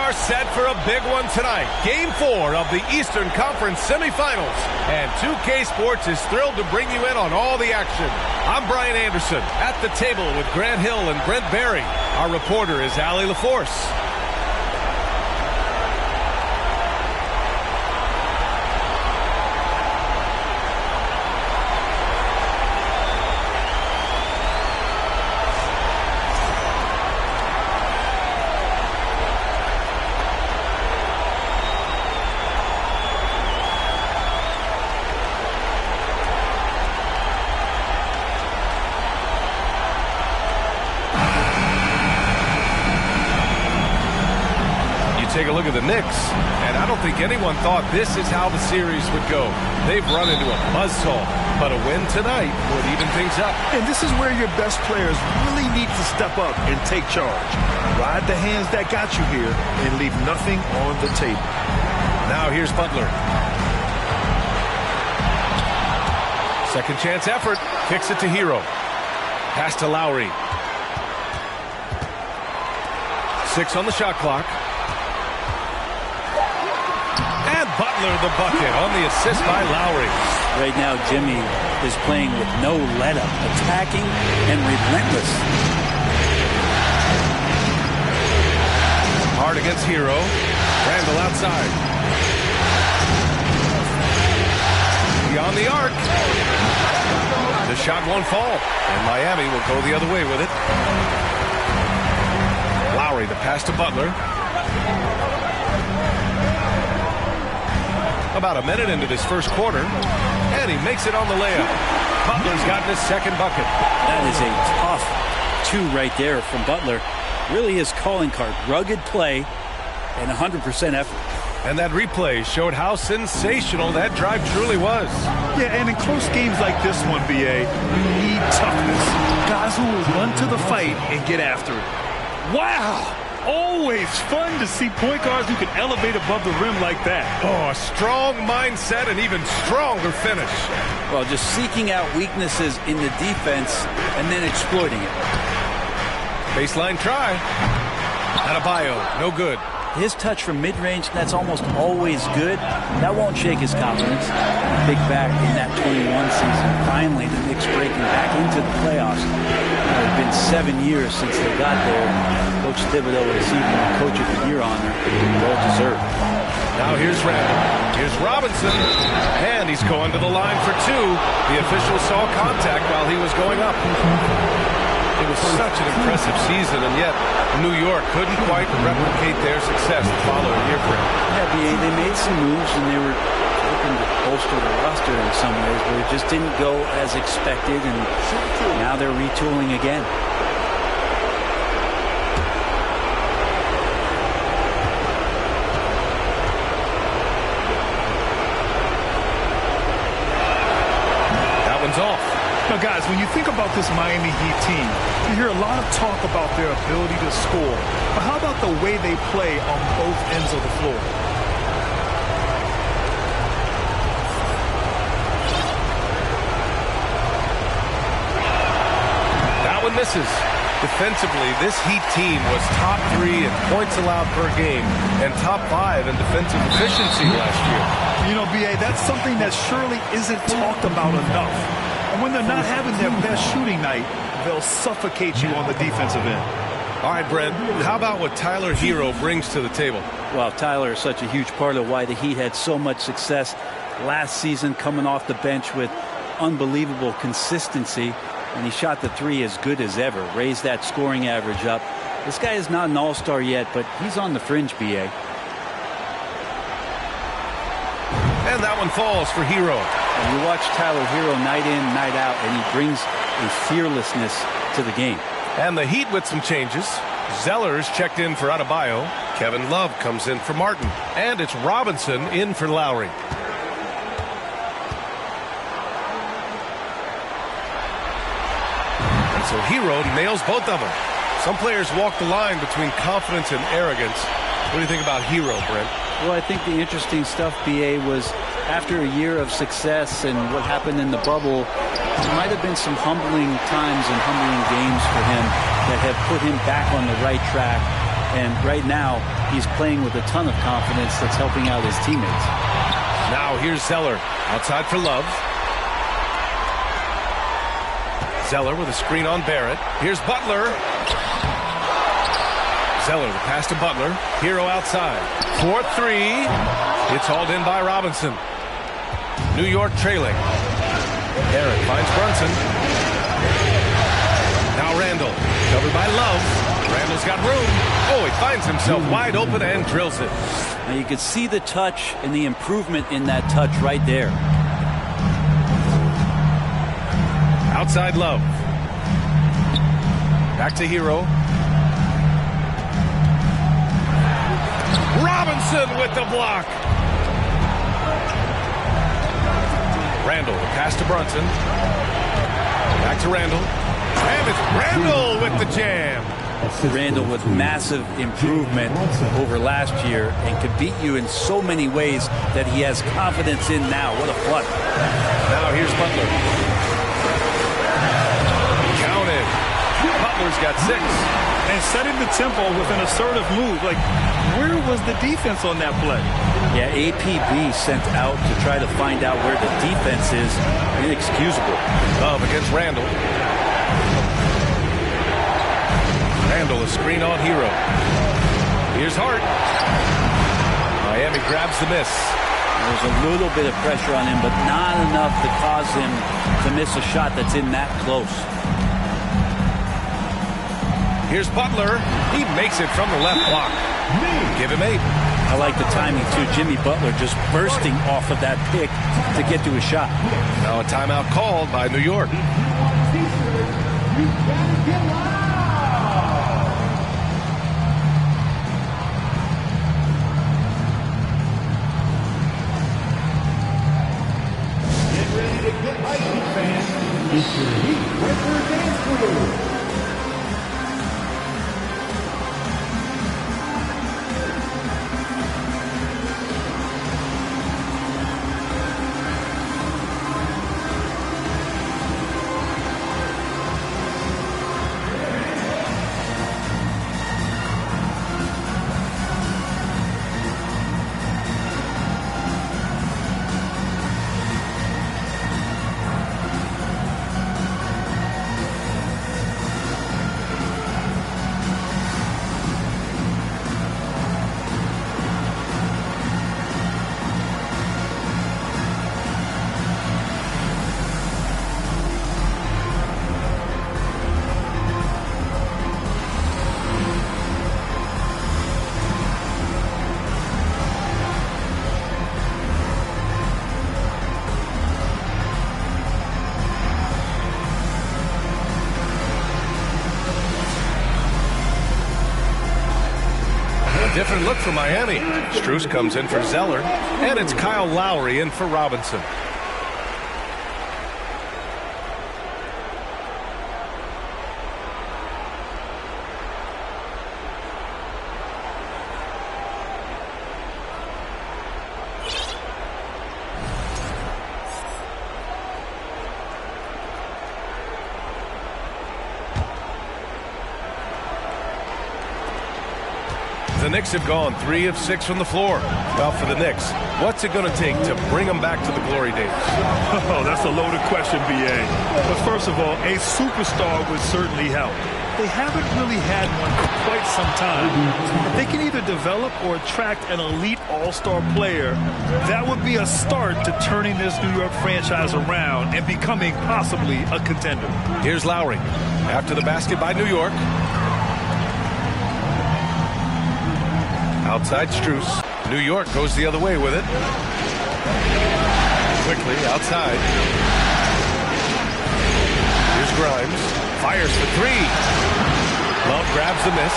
are set for a big one tonight. Game 4 of the Eastern Conference semifinals. And 2K Sports is thrilled to bring you in on all the action. I'm Brian Anderson at the table with Grant Hill and Brent Barry. Our reporter is Allie LaForce. Take a look at the Knicks, and I don't think anyone thought this is how the series would go. They've run into a buzzsaw, but a win tonight would even things up. And this is where your best players really need to step up and take charge. Ride the hands that got you here and leave nothing on the table. Now here's Butler. Second chance effort. Kicks it to Hero. Pass to Lowry. 6 on the shot clock. Butler the bucket on the assist by Lowry. Right now, Jimmy is playing with no let-up, attacking and relentless. Hard against Hero. Randall outside. Beyond the arc. The shot won't fall, and Miami will go the other way with it. Lowry, the pass to Butler. About a minute into this first quarter, and he makes it on the layup. Butler's gotten his second bucket. That is a tough 2 right there from Butler. Really his calling card. Rugged play and 100% effort. And that replay showed how sensational that drive truly was. Yeah, and in close games like this one, BA, you need toughness. Guys who will run to the fight and get after it. Wow! Always fun to see point guards who can elevate above the rim like that. Oh, a strong mindset and even stronger finish. Well, just seeking out weaknesses in the defense and then exploiting it. Baseline try. Adebayo, no good. His touch from mid-range, that's almost always good. That won't shake his confidence. Big back in that 21 season. Finally, the Knicks breaking back into the playoffs. It's been 7 years since they got there. Coach Thibodeau receiving the Coach of the Year honor. Well deserved. Now here's Randall. Here's Robinson. And he's going to the line for 2. The official saw contact while he was going up. It was such an impressive season, and yet New York couldn't quite replicate their success the following year for him. Yeah, they made some moves, and they were looking to bolster the roster in some ways, but it just didn't go as expected, and now they're retooling again. That one's off. Now, guys, when you think about this Miami Heat team, you hear a lot of talk about their ability to score. But how about the way they play on both ends of the floor? That one misses. Defensively, this Heat team was top 3 in points allowed per game and top 5 in defensive efficiency last year. You know, B.A., that's something that surely isn't talked about enough. And when they're not having their best shooting night, they'll suffocate you on the defensive end. All right, Brent, how about what Tyler Hero brings to the table? Well, Tyler is such a huge part of why the Heat had so much success last season, coming off the bench with unbelievable consistency. And he shot the 3 as good as ever, raised that scoring average up. This guy is not an all-star yet, but he's on the fringe, B.A. And that one falls for Hero. And you watch Tyler Hero night in, night out, and he brings a fearlessness to the game. And the Heat with some changes. Zeller's checked in for Adebayo. Kevin Love comes in for Martin. And it's Robinson in for Lowry. And so Hero nails both of them. Some players walk the line between confidence and arrogance. What do you think about Hero, Brent? Well, I think the interesting stuff, B.A., was after a year of success and what happened in the bubble, there might have been some humbling times and humbling games for him that have put him back on the right track. And right now, he's playing with a ton of confidence that's helping out his teammates. Now here's Zeller. Outside for Love. Zeller with a screen on Barrett. Here's Butler. Zeller, the pass to Butler. Hero outside. 4-3. It's hauled in by Robinson. New York trailing. Barrett finds Brunson. Now Randall. Covered by Love. Randall's got room. Oh, he finds himself wide open and drills it. Now you can see the touch and the improvement in that touch right there. Outside Love. Back to Hero. Robinson with the block. Randall, the pass to Brunson. Back to Randall. And it's Randall with the jam. Randall with massive improvement over last year and could beat you in so many ways that he has confidence in now. What a flood. Now here's Butler. Counted. Butler's got 6. And setting the tempo with an assertive move. Like, where was the defense on that play? Yeah, APB sent out to try to find out where the defense is. Inexcusable. Love against Randall. Randall, a screen on Hero. Here's Hart. Miami grabs the miss. There's a little bit of pressure on him, but not enough to cause him to miss a shot that's in that close. Here's Butler. He makes it from the left block. Give him 8. I like the timing, too. Jimmy Butler just bursting off of that pick to get to a shot. Now a timeout called by New York. Get ready to get icy, fans. It's your Heat Breaker Dance Crew. Different look for Miami. Strus comes in for Zeller, and it's Kyle Lowry in for Robinson. The Knicks have gone 3 of 6 from the floor. Well, for the Knicks, what's it going to take to bring them back to the glory days? Oh, that's a loaded question, B.A. But first of all, a superstar would certainly help. They haven't really had one for quite some time. If they can either develop or attract an elite all-star player, that would be a start to turning this New York franchise around and becoming possibly a contender. Here's Lowry. After the basket by New York. Outside Strus. New York goes the other way with it. Quickly outside. Here's Grimes. Fires for 3. Love grabs the miss.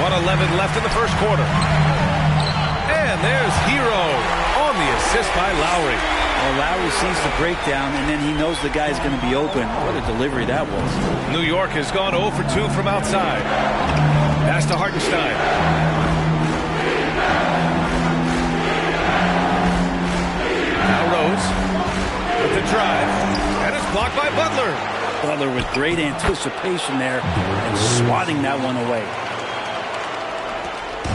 1:11 left in the first quarter. And there's Hero on the assist by Lowry. Well, Lowry sees the breakdown, and then he knows the guy's going to be open. What a delivery that was. New York has gone 0 for 2 from outside. Pass to Hartenstein. Now Rose with the drive. And it's blocked by Butler. Butler with great anticipation there and swatting that one away.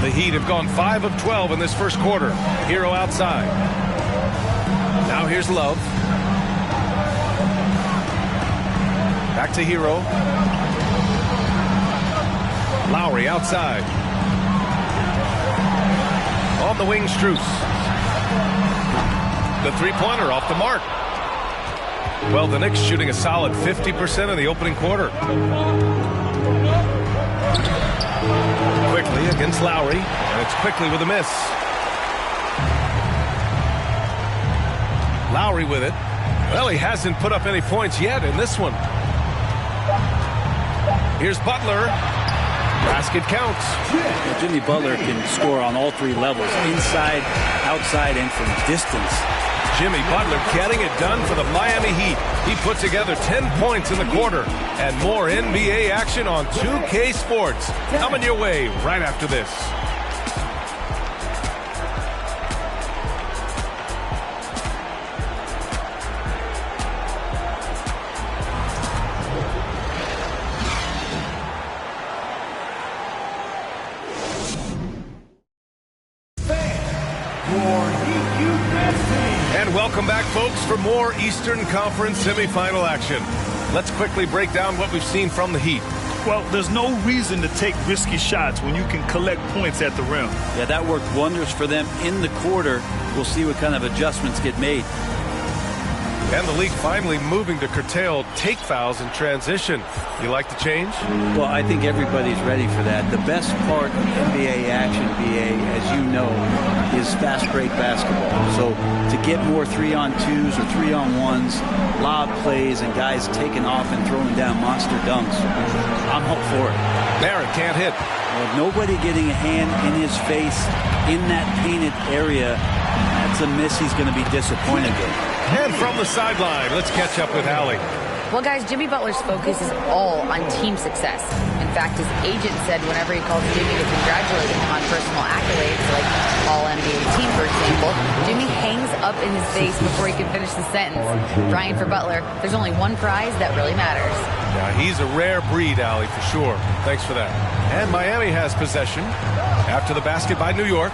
The Heat have gone 5 of 12 in this first quarter. Hero outside. Now here's Love. Back to Hero. Lowry outside. On the wing, Strus. The three-pointer off the mark. Well, the Knicks shooting a solid 50% in the opening quarter. Quickly against Lowry, and it's quickly with a miss. Lowry with it. Well, he hasn't put up any points yet in this one. Here's Butler. Basket counts. Well, Jimmy Butler can score on all three levels, inside, outside, and from distance. Jimmy Butler getting it done for the Miami Heat. He put together 10 points in the quarter. And more NBA action on 2K Sports. Coming your way right after this. And welcome back, folks, for more Eastern Conference semifinal action. Let's quickly break down what we've seen from the Heat. Well, there's no reason to take risky shots when you can collect points at the rim. Yeah, that worked wonders for them in the quarter. We'll see what kind of adjustments get made. And the league finally moving to curtail take fouls in transition. You like the change? Well, I think everybody's ready for that. The best part of NBA action, BA, as you know, is fast break basketball. So to get more 3-on-2s or 3-on-1s, lob plays, and guys taking off and throwing down monster dunks, I'm up for it. Barrett can't hit. Well, nobody getting a hand in his face in that painted area, that's a miss he's going to be disappointed with. And from the sideline, let's catch up with Allie. Well, guys, Jimmy Butler's focus is all on team success. In fact, his agent said whenever he calls Jimmy to congratulate him on personal accolades, like All-NBA team, for example, Jimmy hangs up in his face before he can finish the sentence. Brian, for Butler, there's only one prize that really matters. Yeah, he's a rare breed, Allie, for sure. Thanks for that. And Miami has possession after the basket by New York.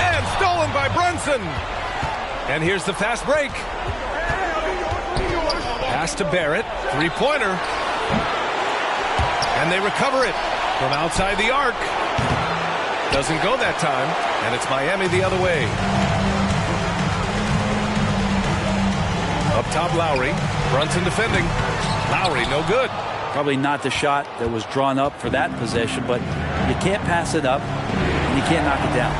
And stolen by Brunson. And here's the fast break. Pass to Barrett. Three-pointer. And they recover it from outside the arc. Doesn't go that time. And it's Miami the other way. Up top, Lowry. Brunson defending. Lowry, no good. Probably not the shot that was drawn up for that possession, but you can't pass it up, and you can't knock it down.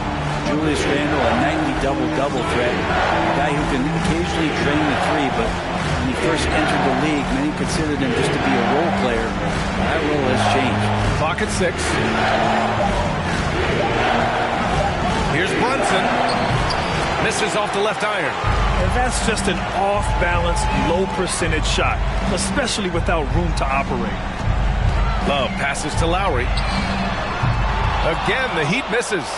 Julius Randle, a nightly double-double threat, a guy who can occasionally drain the three, but when he first entered the league, many considered him just to be a role player. That role has changed. Clock at 6. Here's Brunson. Misses off the left iron. And that's just an off-balance, low-percentage shot, especially without room to operate. Love passes to Lowry. Again, the Heat misses.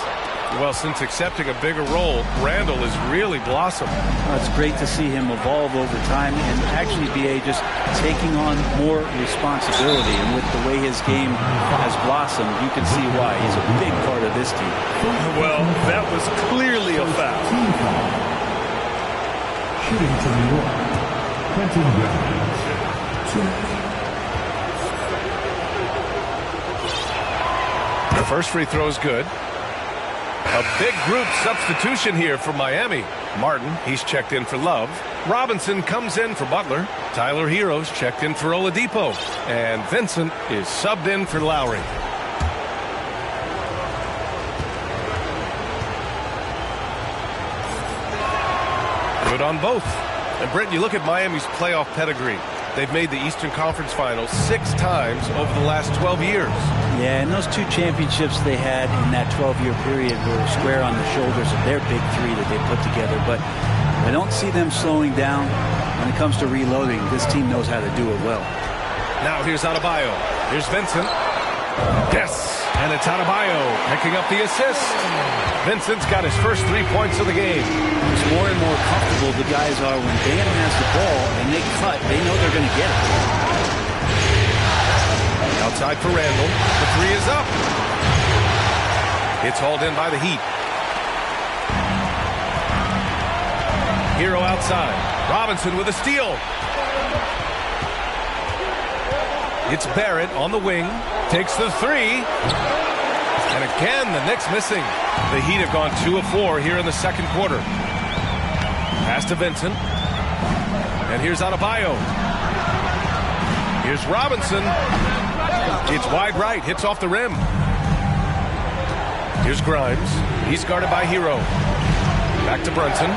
Well, since accepting a bigger role, Randle has really blossomed. Well, it's great to see him evolve over time and actually be just taking on more responsibility. And with the way his game has blossomed, you can see why. He's a big part of this team. Well, that was clearly a foul. Shooting to New York, Quentin Brown. The first free throw is good. A big group substitution here for Miami. Martin, he's checked in for Love. Robinson comes in for Butler. Tyler Hero's checked in for Oladipo. And Vincent is subbed in for Lowry. Good on both. And Brent, you look at Miami's playoff pedigree. They've made the Eastern Conference Finals 6 times over the last 12 years. Yeah, and those 2 championships they had in that 12-year period were square on the shoulders of their big 3 that they put together. But I don't see them slowing down when it comes to reloading. This team knows how to do it well. Now here's Adebayo. Here's Vincent. Yes, and it's Adebayo picking up the assist. Vincent's got his first 3 points of the game. It's more and more comfortable the guys are when Bam has the ball and they cut. They know they're going to get it. Now Outside for Randall. The three is up. It's hauled in by the Heat. Hero outside. Robinson with a steal. It's Barrett on the wing. Takes the three. And again, the Knicks missing. The Heat have gone 2 of 4 here in the second quarter. Pass to Vincent. And here's Adebayo. Here's Robinson. It's wide right. Hits off the rim. Here's Grimes. He's guarded by Hero. Back to Brunson.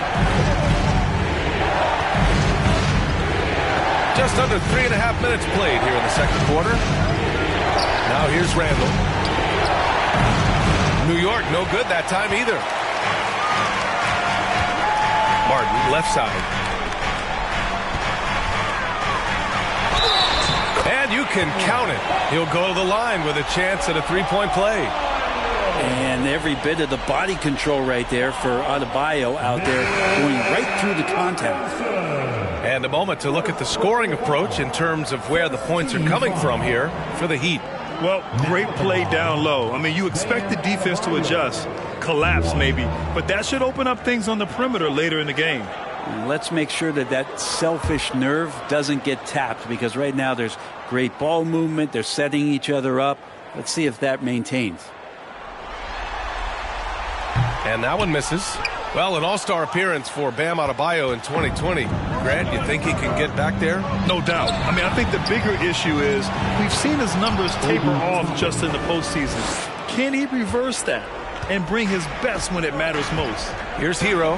Just under 3.5 minutes played here in the second quarter. Now here's Randall. New York no good that time either. Martin left side. And you can count it. He'll go to the line with a chance at a three-point play. And every bit of the body control right there for Adebayo out there going right through the contact. And a moment to look at the scoring approach in terms of where the points are coming from here for the Heat. Well, great play down low. I mean, you expect the defense to adjust, collapse maybe, but that should open up things on the perimeter later in the game. And let's make sure that that selfish nerve doesn't get tapped, because right now there's great ball movement. They're setting each other up. Let's see if that maintains. And that one misses. Well, an all-star appearance for Bam Adebayo in 2020. Grant, you think he can get back there? No doubt. I mean, I think the bigger issue is we've seen his numbers taper off just in the postseason. Can he reverse that and bring his best when it matters most? Here's Hero.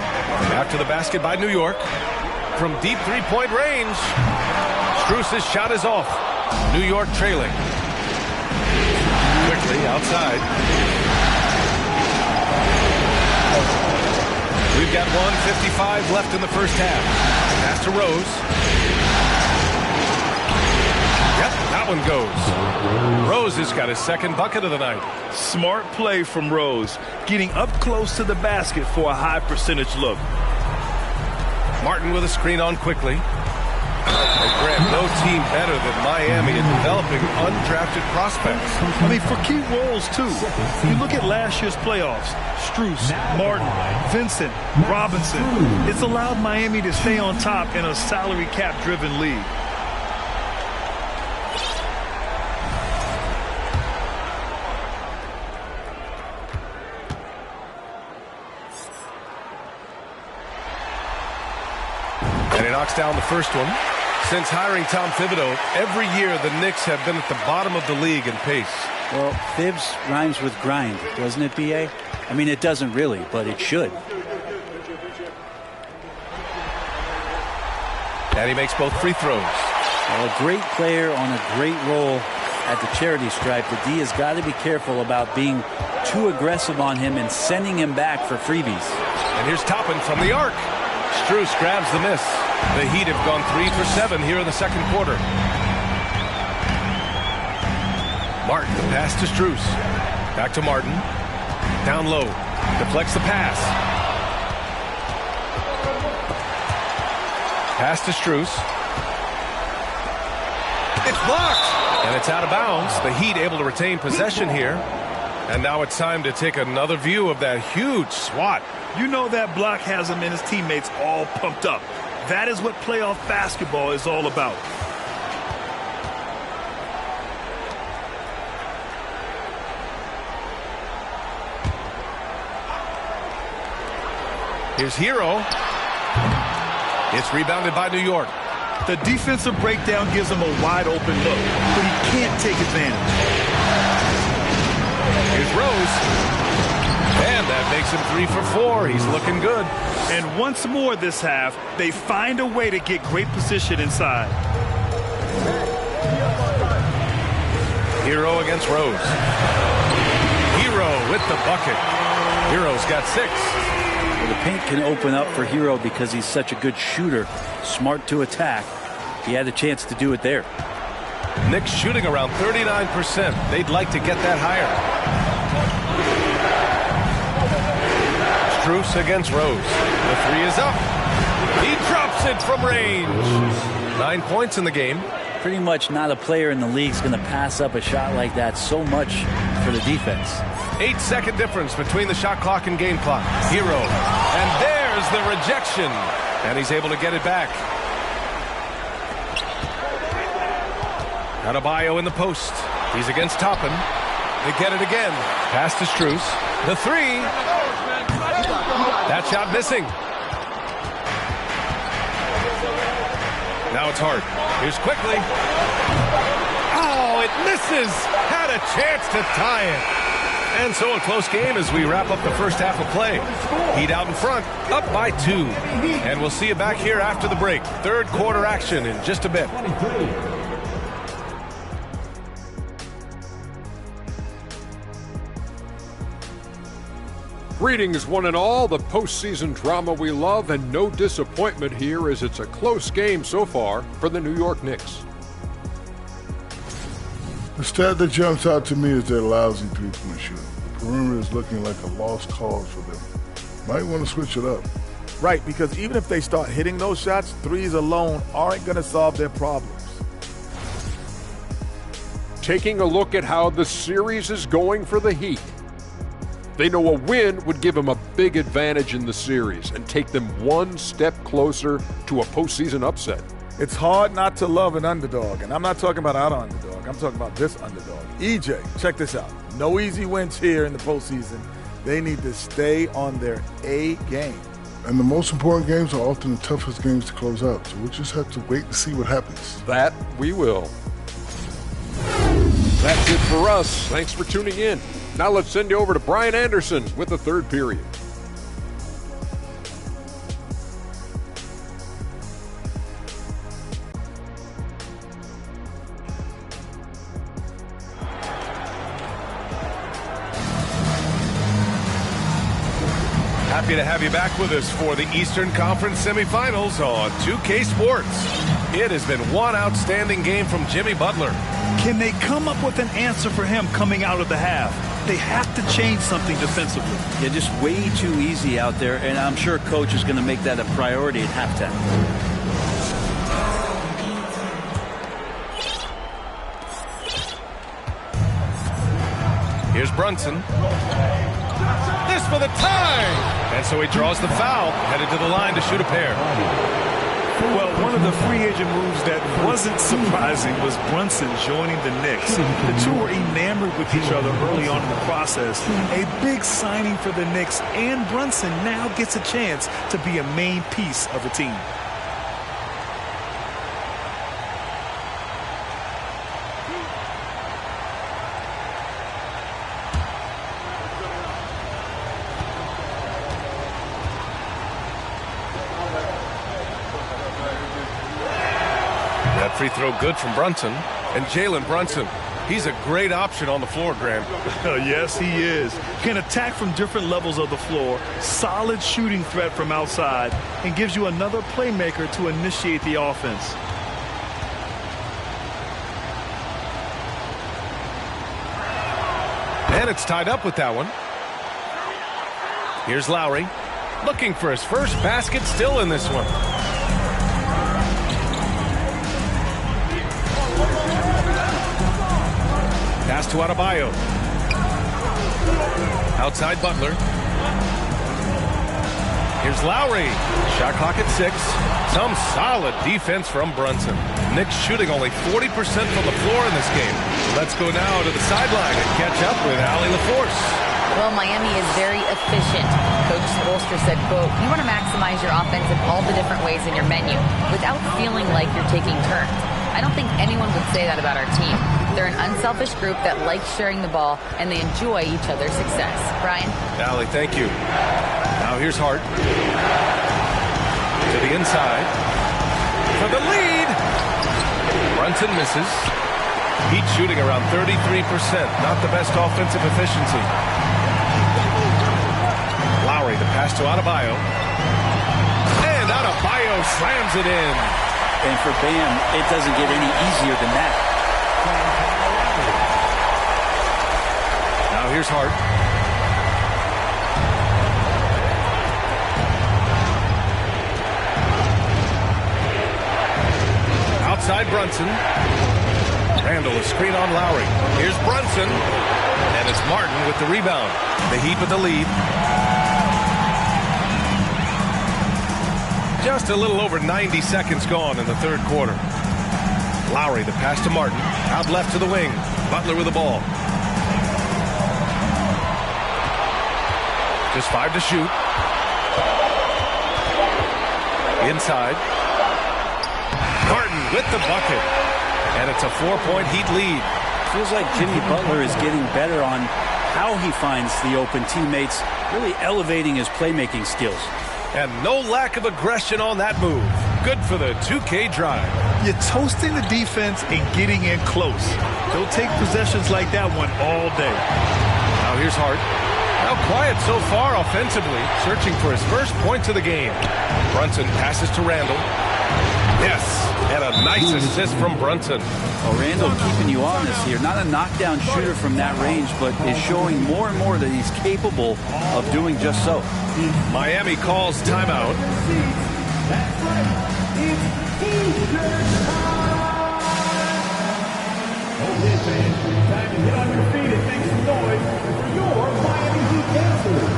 After the basket by New York. From deep three-point range. Strus's shot is off. New York trailing. Quickly outside. We've got 1:55 left in the first half. Pass to Rose. Yep, that one goes. Rose has got his second bucket of the night. Smart play from Rose, getting up close to the basket for a high percentage look. Martin with a screen on quickly. And Grant, no team better than Miami in developing undrafted prospects. I mean, for key roles, too. You look at last year's playoffs. Strus, Martin, Vincent, Robinson. It's allowed Miami to stay on top in a salary cap-driven league. And he knocks down the first one. Since hiring Tom Thibodeau, every year the Knicks have been at the bottom of the league in pace. Well, Thibs rhymes with grind, doesn't it, B.A.? I mean, it doesn't really, but it should. And he makes both free throws. Well, a great player on a great role at the charity stripe. The D has got to be careful about being too aggressive on him and sending him back for freebies. And here's Toppin from the arc. Strus grabs the miss. The Heat have gone 3 for 7 here in the second quarter. Martin, the pass to Strus. Back to Martin. Down low. Deflects the pass. Pass to Strus. It's blocked. And it's out of bounds. The Heat able to retain possession here. And now it's time to take another view of that huge swat. You know that block has him and his teammates all pumped up. That is what playoff basketball is all about. Here's Hero. It's rebounded by New York. The defensive breakdown gives him a wide open look, but he can't take advantage. Here's Rose. And that makes him 3 for 4. He's looking good. And once more this half, they find a way to get great position inside. Hero against Rose. Hero with the bucket. Hero's got 6. Well, the paint can open up for Hero because he's such a good shooter. Smart to attack. He had a chance to do it there. Knicks shooting around 39%. They'd like to get that higher. Strus against Rose. The 3 is up. He drops it from range. 9 points in the game for pretty much not a player in the league is going to pass up a shot like that so much for the defense. 8-second difference between the shot clock and game clock. Hero. And there's the rejection. And he's able to get it back. Adebayo in the post. He's against Toppin. They get it again. Pass to Strus. The three. That shot missing. Now it's Hart. Here's quickly. Oh, it misses. Had a chance to tie it. And so a close game as we wrap up the first half of play. Heat out in front, up by 2. And we'll see you back here after the break. Third quarter action in just a bit. Greetings, one and all. The postseason drama we love, and no disappointment here as it's a close game so far for the New York Knicks. The stat that jumps out to me is their lousy three-point shooting. The perimeter is looking like a lost cause for them. Might want to switch it up. Right, because even if they start hitting those shots, threes alone aren't going to solve their problems. Taking a look at how the series is going for the Heat. They know a win would give them a big advantage in the series and take them one step closer to a postseason upset. It's hard not to love an underdog, and I'm not talking about our underdog. I'm talking about this underdog. EJ, check this out. No easy wins here in the postseason. They need to stay on their A game. And the most important games are often the toughest games to close out, so we'll just have to wait and see what happens. That we will. That's it for us. Thanks for tuning in. Now let's send you over to Brian Anderson with the third period. Happy to have you back with us for the Eastern Conference semifinals on 2K Sports. It has been one outstanding game from Jimmy Butler. Can they come up with an answer for him coming out of the half? They have to change something defensively. Yeah, just way too easy out there, and I'm sure coach is going to make that a priority at halftime. Here's Brunson. This for the tie! And so he draws the foul, headed to the line to shoot a pair. Well, one of the free agent moves that wasn't surprising was Brunson joining the Knicks. The two were enamored with each other early on in the process. A big signing for the Knicks, and Brunson now gets a chance to be a main piece of the team. Free throw good from Brunson. And Jalen Brunson, he's a great option on the floor, Graham. Yes, he is. Can attack from different levels of the floor, solid shooting threat from outside, and gives you another playmaker to initiate the offense. And it's tied up with that one. Here's Lowry, looking for his first basket, still in this one. Pass to Adebayo. Outside Butler. Here's Lowry. Shot clock at 6. Some solid defense from Brunson. Knicks shooting only 40% from the floor in this game. Let's go now to the sideline and catch up with Allie LaForce. Well, Miami is very efficient. Coach Spoelstra said, quote, "You want to maximize your offense in all the different ways in your menu without feeling like you're taking turns." I don't think anyone would say that about our team. They're an unselfish group that likes sharing the ball, and they enjoy each other's success. Brian? Allie, thank you. Now here's Hart. To the inside. For the lead. Brunson misses. Heat shooting around 33%. Not the best offensive efficiency. Lowry, the pass to Adebayo. And Adebayo slams it in. And for Bam, it doesn't get any easier than that. Now here's Hart. Outside Brunson. Randall a screen on Lowry. Here's Brunson. And it's Martin with the rebound. The Heat with the lead. Just a little over 90 seconds gone in the third quarter. Lowry, the pass to Martin. Out left to the wing. Butler with the ball. Just 5 to shoot. Inside. Martin with the bucket. And it's a 4-point Heat lead. Feels like Jimmy Butler is getting better on how he finds the open teammates, really elevating his playmaking skills. And no lack of aggression on that move. Good for the 2K drive. You're toasting the defense and getting in close. They'll take possessions like that one all day. Now here's Hart. Now quiet so far offensively, searching for his first points of the game. Brunson passes to Randall. Yes, and a nice assist from Brunson. Well, Randall keeping you honest here. Not a knockdown shooter from that range, but is showing more and more that he's capable of doing just so. Miami calls timeout. That's right. It's T-shirt time. Okay, fans, time to get on your feet and make some noise for your Miami Heat dancers.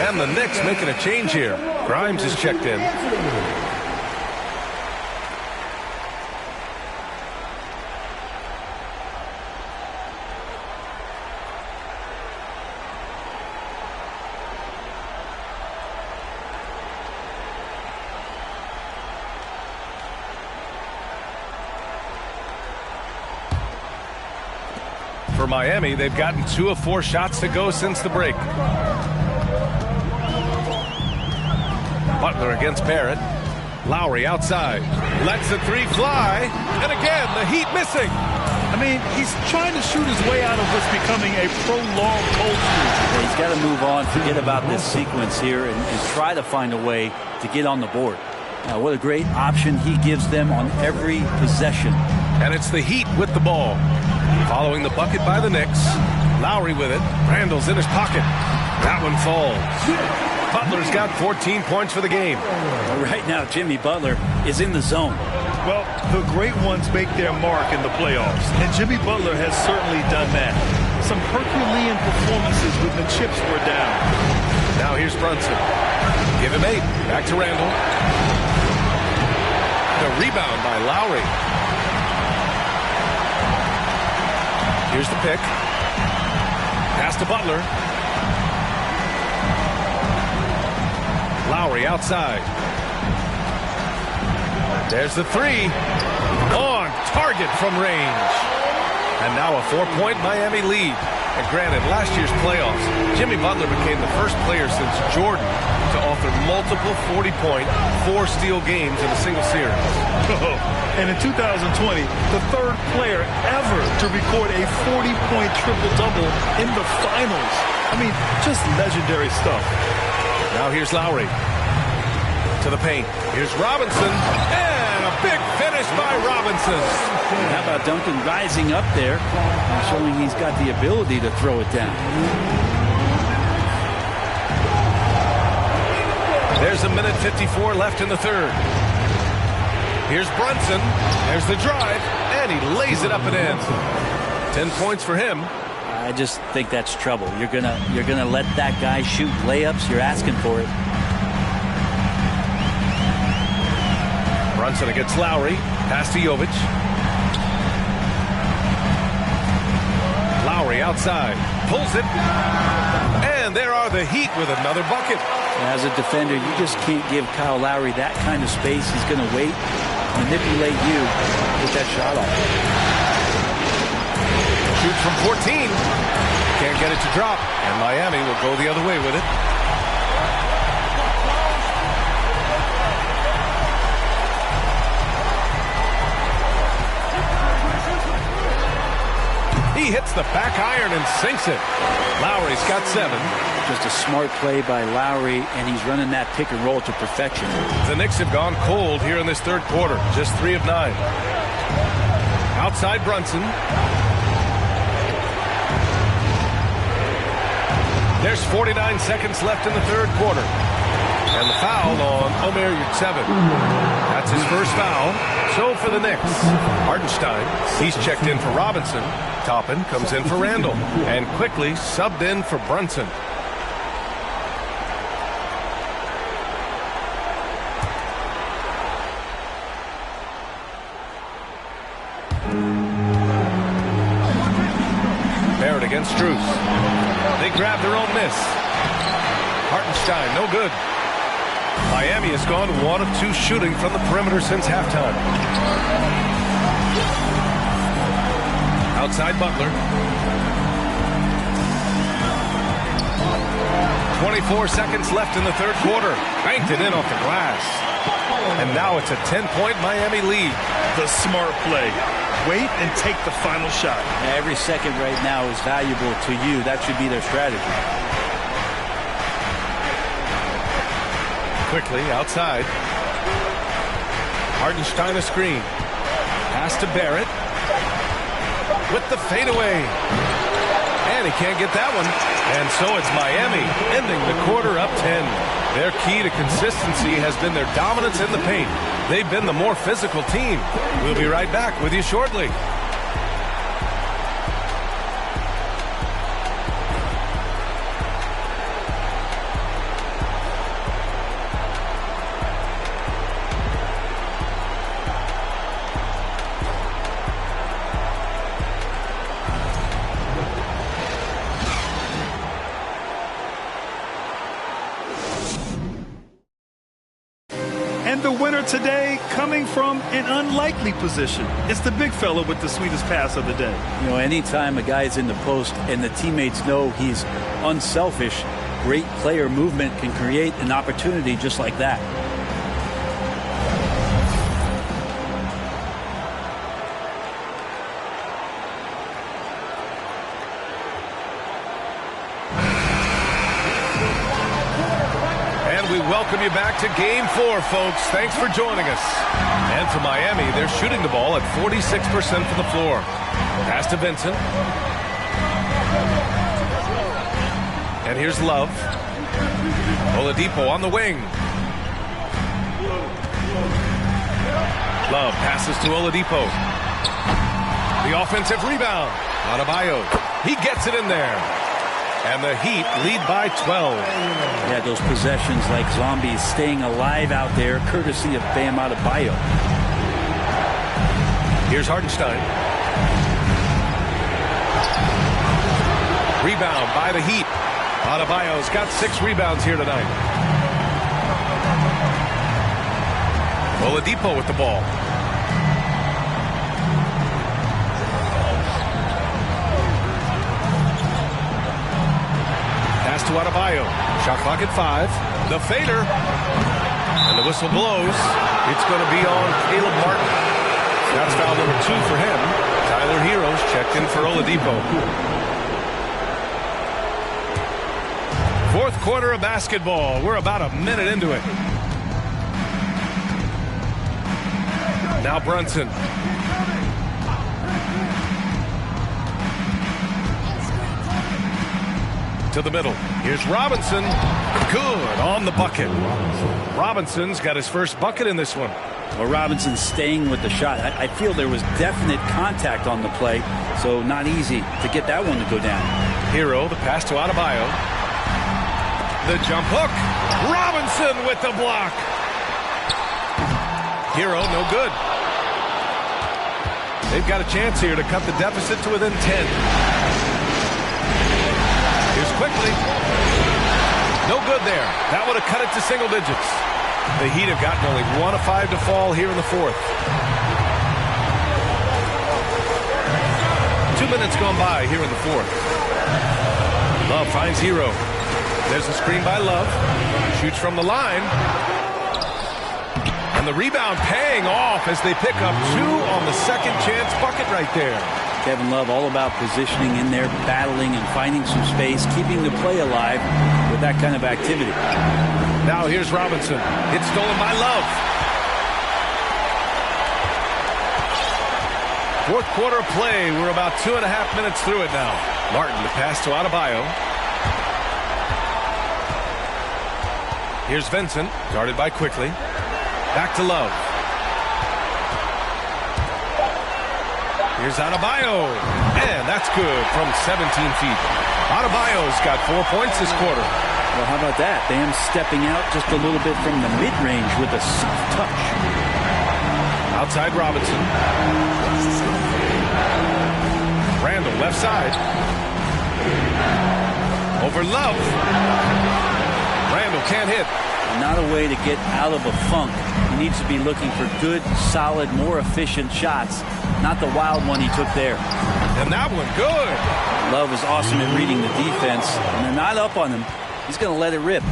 And the Knicks making a change here. Grimes is checked in. For Miami, they've gotten 2 of 4 shots to go since the break. Butler against Barrett. Lowry outside. Lets the 3 fly. And again, the Heat missing. I mean, he's trying to shoot his way out of what's becoming a prolonged cold streak. Yeah, he's got to move on, forget about this sequence here, and try to find a way to get on the board. Now, what a great option he gives them on every possession. And it's the Heat with the ball. Following the bucket by the Knicks. Lowry with it. Randall's in his pocket. That one falls. Butler's got 14 points for the game. Right now, Jimmy Butler is in the zone. Well, the great ones make their mark in the playoffs, and Jimmy Butler has certainly done that. Some Herculean performances when the chips were down. Now here's Brunson. Give him 8. Back to Randall. The rebound by Lowry. Here's the pick. Pass to Butler. Lowry outside. There's the 3. On target from range. And now a 4-point Miami lead. And granted, last year's playoffs, Jimmy Butler became the first player since Jordan to author multiple 40-point, 4-steal games in a single series. And in 2020, the 3rd player ever to record a 40-point triple-double in the finals. I mean, just legendary stuff. Now here's Lowry. To the paint. Here's Robinson. And a big finish by Robinson. How about Duncan rising up there and showing he's got the ability to throw it down. There's a minute 54 left in the third. Here's Brunson. There's the drive. And he lays it up and in. 10 points for him. I just think that's trouble. You're gonna let that guy shoot layups. You're asking for it. Brunson against Lowry. Pass to Jovic. Lowry outside. Pulls it. And there are the Heat with another bucket. As a defender, you just can't give Kyle Lowry that kind of space. He's going to wait, manipulate you, get that shot off. Shoots from 14. Can't get it to drop. And Miami will go the other way with it. He hits the back iron and sinks it. Lowry's got 7. Just a smart play by Lowry, and he's running that pick and roll to perfection. The Knicks have gone cold here in this third quarter. Just 3 of 9. Outside Brunson. There's 49 seconds left in the third quarter. And the foul on Omer Yurtseven. That's his first foul. So for the Knicks, Hartenstein, he's checked in for Robinson. Toppin comes in for Randall. And quickly subbed in for Brunson. Barrett against Strus. They grab their own miss. Hartenstein, no good. Miami has gone 1 of 2 shooting from the perimeter since halftime. Outside Butler. 24 seconds left in the third quarter. Banked it in off the glass. And now it's a 10-point Miami lead. The smart play. Wait and take the final shot. Every second right now is valuable to you. That should be their strategy. Quickly outside. Hartenstein a screen. Pass to Barrett. With the fadeaway. And he can't get that one. And so it's Miami ending the quarter up 10. Their key to consistency has been their dominance in the paint. They've been the more physical team. We'll be right back with you shortly. The winner today coming from an unlikely position. It's the big fella with the sweetest pass of the day. You know, anytime a guy is in the post and the teammates know he's unselfish, great player movement can create an opportunity just like that. We welcome you back to Game 4, folks. Thanks for joining us. And for Miami, they're shooting the ball at 46% from the floor. Pass to Vincent. And here's Love. Oladipo on the wing. Love passes to Oladipo. The offensive rebound. Adebayo. He gets it in there. And the Heat lead by 12. Yeah, those possessions like zombies staying alive out there, courtesy of Bam Adebayo. Here's Hartenstein. Rebound by the Heat. Adebayo's got 6 rebounds here tonight. Oladipo with the ball. To Adebayo. Shot clock at 5. The fader. And the whistle blows. It's going to be on Caleb Martin. That's foul number 2 for him. Tyler Hero's checked in for Oladipo. Fourth quarter of basketball. We're about a minute into it. Now Brunson. To the middle. Here's Robinson. Good on the bucket. Robinson's got his first bucket in this one. Well, Robinson's staying with the shot. I feel there was definite contact on the play, so not easy to get that one to go down. Hero, the pass to Adebayo. The jump hook. Robinson with the block. Hero, no good. They've got a chance here to cut the deficit to within 10. Here's quickly. No good there. That would have cut it to single digits. The Heat have gotten only 1 of 5 to fall here in the fourth. 2 minutes gone by here in the fourth. Love finds Hero. There's a screen by Love. Shoots from the line. And the rebound paying off as they pick up 2 on the second chance bucket right there. Kevin Love all about positioning in there, battling and finding some space, keeping the play alive with that kind of activity. Now here's Robinson. It's stolen by Love. Fourth quarter of play. We're about 2.5 minutes through it now. Martin, the pass to Adebayo. Here's Vincent, guarded by Quickly. Back to Love. Here's Adebayo. And that's good from 17 feet. Adebayo's got 4 points this quarter. Well, how about that? Bam stepping out just a little bit from the mid-range with a soft touch. Outside Robinson. Randall, left side. Over Love. Randall can't hit. Not a way to get out of a funk. He needs to be looking for good, solid, more efficient shots. Not the wild one he took there. And that one, good. Love is awesome at reading the defense. And they're not up on him. He's going to let it rip.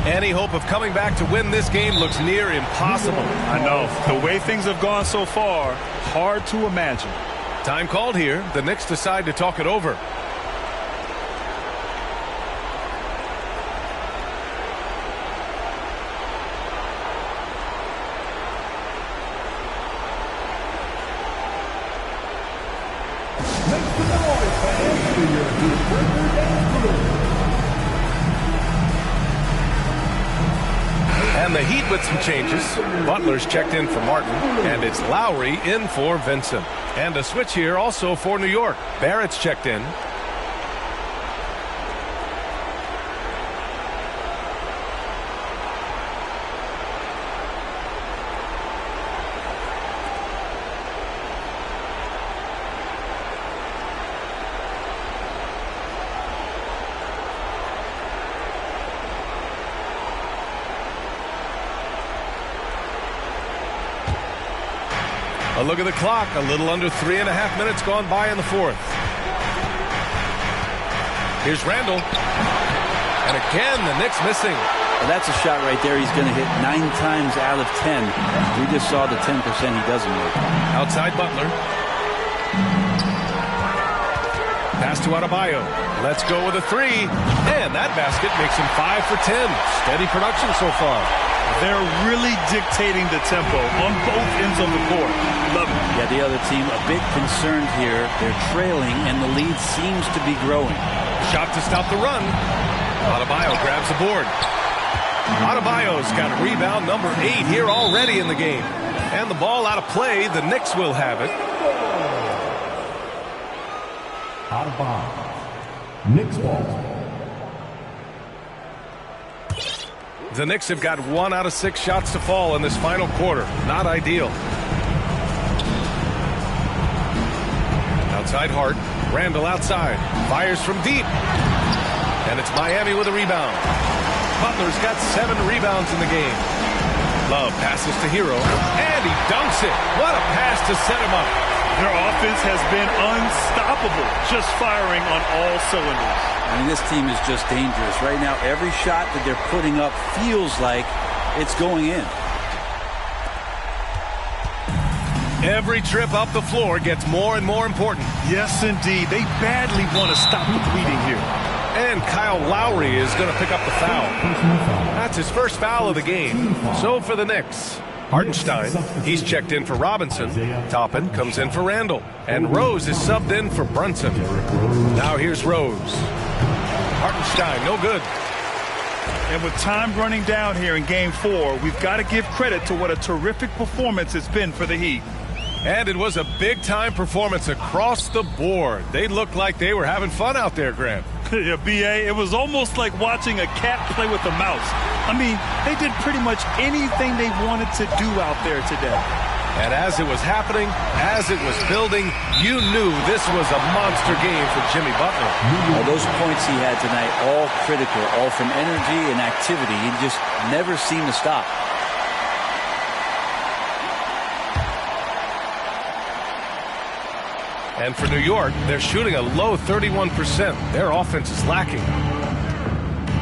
Any hope of coming back to win this game looks near impossible. I know. The way things have gone so far, hard to imagine. Time called here. The Knicks decide to talk it over. And the Heat with some changes. Butler's checked in for Martin, and it's Lowry in for Vincent. And a switch here also for New York. Barrett's checked in. A look at the clock. A little under 3.5 minutes gone by in the fourth. Here's Randall. And again, the Knicks missing. Well, that's a shot right there. He's going to hit 9 times out of 10. We just saw the 10% he doesn't make. Outside Butler. Pass to Adebayo. Let's go with a 3. And that basket makes him 5 for 10. Steady production so far. They're really dictating the tempo on both ends of the court. Love it. Yeah, the other team a bit concerned here. They're trailing, and the lead seems to be growing. Shot to stop the run. Adebayo grabs the board. Adebayo's got rebound number 8 here already in the game. And the ball out of play. The Knicks will have it. Out of bounds. Knicks ball. The Knicks have got 1 out of 6 shots to fall in this final quarter. Not ideal. Outside Hart. Randall outside. Fires from deep. And it's Miami with a rebound. Butler's got 7 rebounds in the game. Love passes to Hero. And he dunks it. What a pass to set him up. Their offense has been unstoppable. Just firing on all cylinders. I mean, this team is just dangerous. Right now, every shot that they're putting up feels like it's going in. Every trip up the floor gets more and more important. Yes, indeed. They badly want to stop the bleeding here. And Kyle Lowry is going to pick up the foul. That's his first foul of the game. So for the Knicks, Hartenstein, he's checked in for Robinson. Toppin comes in for Randall. And Rose is subbed in for Brunson. Now here's Rose. Hartenstein, no good. And with time running down here in Game 4, we've got to give credit to what a terrific performance it's been for the Heat. And it was a big-time performance across the board. They looked like they were having fun out there, Grant. Yeah, B.A., it was almost like watching a cat play with a mouse. I mean, they did pretty much anything they wanted to do out there today. And as it was happening, as it was building, you knew this was a monster game for Jimmy Butler. Well, those points he had tonight, all critical, all from energy and activity. He just never seemed to stop. And for New York, they're shooting a low 31%. Their offense is lacking.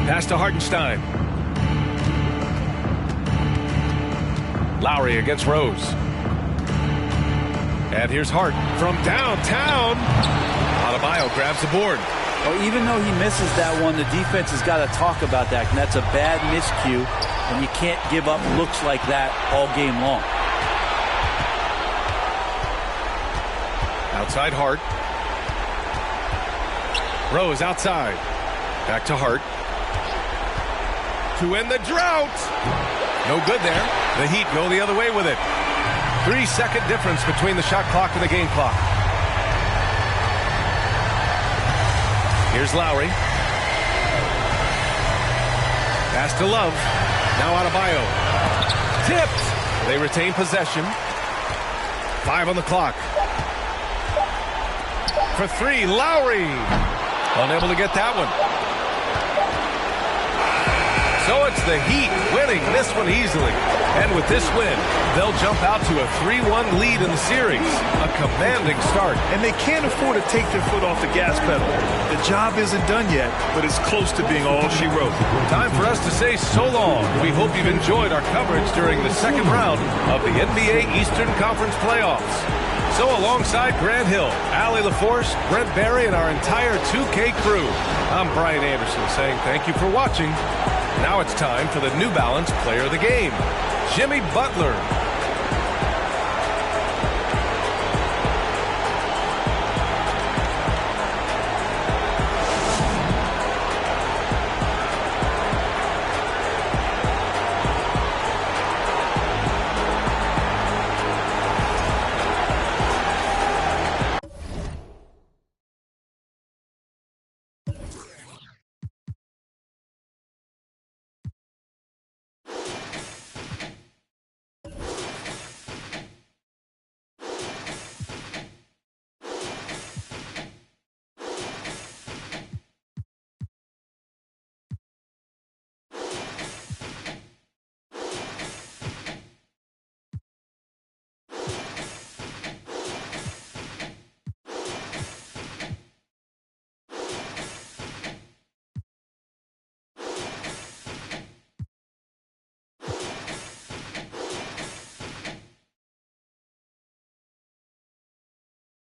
Pass to Hartenstein. Lowry against Rose. And here's Hart from downtown. Adebayo grabs the board. Well, even though he misses that one, the defense has got to talk about that. And that's a bad miscue. And you can't give up looks like that all game long. Outside Hart. Rose outside. Back to Hart. To end the drought. No good there. The Heat go the other way with it. 3-second difference between the shot clock and the game clock. Here's Lowry. Pass to Love. Now Adebayo. Tipped. They retain possession. 5 on the clock. For 3, Lowry. Unable to get that one. So it's the Heat winning this one easily. And with this win, they'll jump out to a 3-1 lead in the series. A commanding start. And they can't afford to take their foot off the gas pedal. The job isn't done yet, but it's close to being all she wrote. Time for us to say so long. We hope you've enjoyed our coverage during the second round of the NBA Eastern Conference playoffs. So alongside Grant Hill, Allie LaForce, Brent Barry, and our entire 2K crew, I'm Brian Anderson saying thank you for watching. Now it's time for the New Balance Player of the Game, Jimmy Butler.